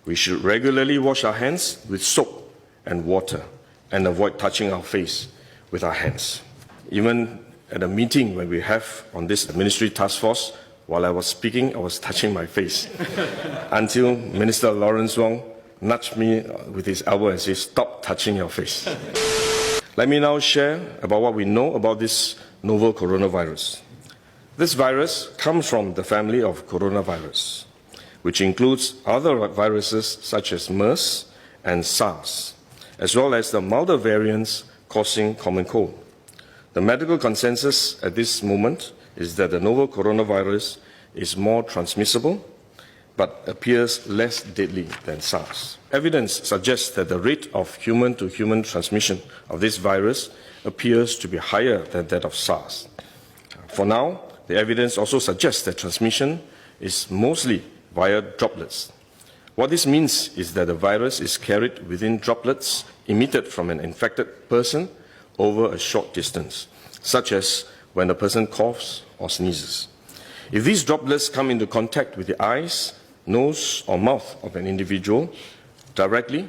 We should regularly wash our hands with soap and water and avoid touching our face with our hands. Even at a meeting when we have on this ministry task force, while I was speaking, I was touching my face until Minister Lawrence Wong nudged me with his elbow and said, "Stop touching your face." Let me now share about what we know about this novel coronavirus. This virus comes from the family of coronavirus, which includes other viruses such as MERS and SARS, as well as the milder variants causing common cold. The medical consensus at this moment is that the novel coronavirus is more transmissible but appears less deadly than SARS. Evidence suggests that the rate of human-to-human transmission of this virus appears to be higher than that of SARS. For now, the evidence also suggests that transmission is mostly via droplets. What this means is that the virus is carried within droplets emitted from an infected person over a short distance, such as when a person coughs or sneezes. If these droplets come into contact with the eyes, nose, or mouth of an individual, directly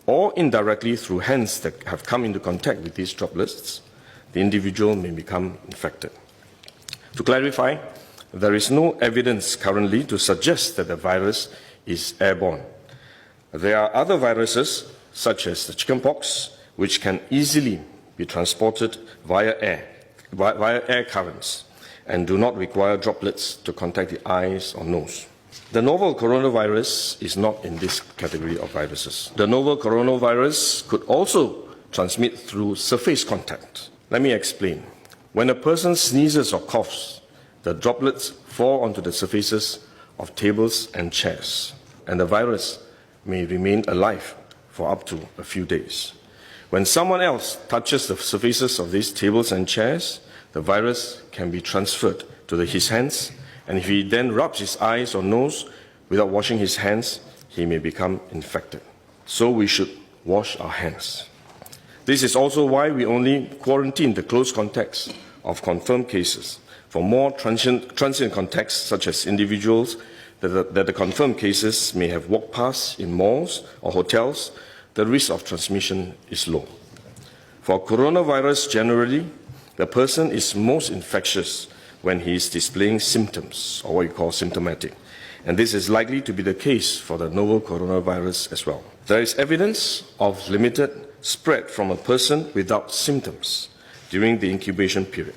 or indirectly through hands that have come into contact with these droplets, the individual may become infected. To clarify, there is no evidence currently to suggest that the virus is airborne. There are other viruses, such as the chickenpox, which can easily be transported via air currents, and do not require droplets to contact the eyes or nose. The novel coronavirus is not in this category of viruses. The novel coronavirus could also transmit through surface contact. Let me explain. When a person sneezes or coughs, the droplets fall onto the surfaces of tables and chairs, and the virus may remain alive for up to a few days. When someone else touches the surfaces of these tables and chairs, the virus can be transferred to his hands, and if he then rubs his eyes or nose without washing his hands, he may become infected. So we should wash our hands. This is also why we only quarantine the close contacts of confirmed cases. For more transient contacts, such as individuals that the confirmed cases may have walked past in malls or hotels, the risk of transmission is low. For coronavirus generally, the person is most infectious when he is displaying symptoms, or what you call symptomatic. And this is likely to be the case for the novel coronavirus as well. There is evidence of limited spread from a person without symptoms during the incubation period.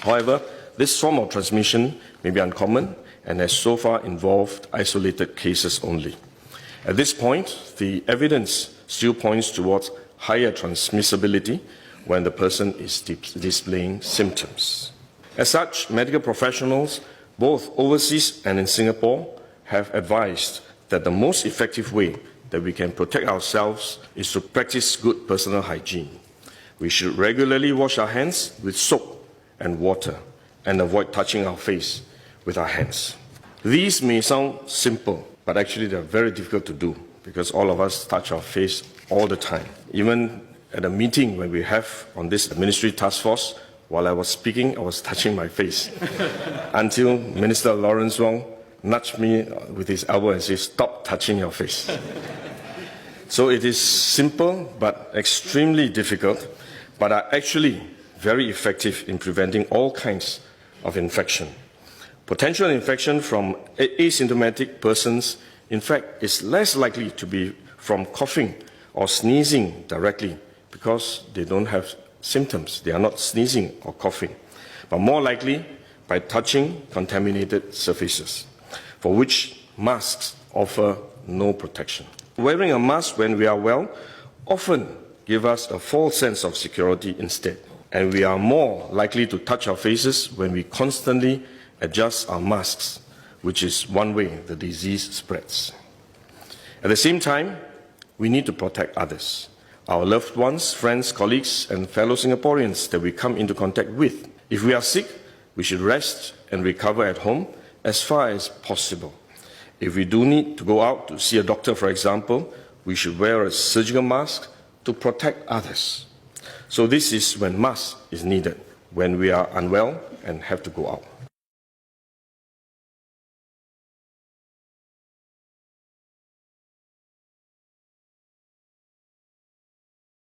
However, this form of transmission may be uncommon and has so far involved isolated cases only. At this point, the evidence still points towards higher transmissibility when the person is displaying symptoms. As such, medical professionals, both overseas and in Singapore, have advised that the most effective way that we can protect ourselves is to practice good personal hygiene. We should regularly wash our hands with soap and water and avoid touching our face with our hands. These may sound simple, but actually they're very difficult to do because all of us touch our face all the time. Even at a meeting when we have on this ministry task force, while I was speaking, I was touching my face until Minister Lawrence Wong nudged me with his elbow and said, "Stop touching your face." So it is simple but extremely difficult, but are actually very effective in preventing all kinds of infection. Potential infection from asymptomatic persons, in fact, is less likely to be from coughing or sneezing directly because they don't have symptoms. They are not sneezing or coughing, but more likely by touching contaminated surfaces, for which masks offer no protection. Wearing a mask when we are well often gives us a false sense of security instead, and we are more likely to touch our faces when we constantly adjust our masks, which is one way the disease spreads. At the same time, we need to protect others, our loved ones, friends, colleagues, and fellow Singaporeans that we come into contact with. If we are sick, we should rest and recover at home as far as possible. If we do need to go out to see a doctor, for example, we should wear a surgical mask to protect others. So this is when mask is needed, when we are unwell and have to go out.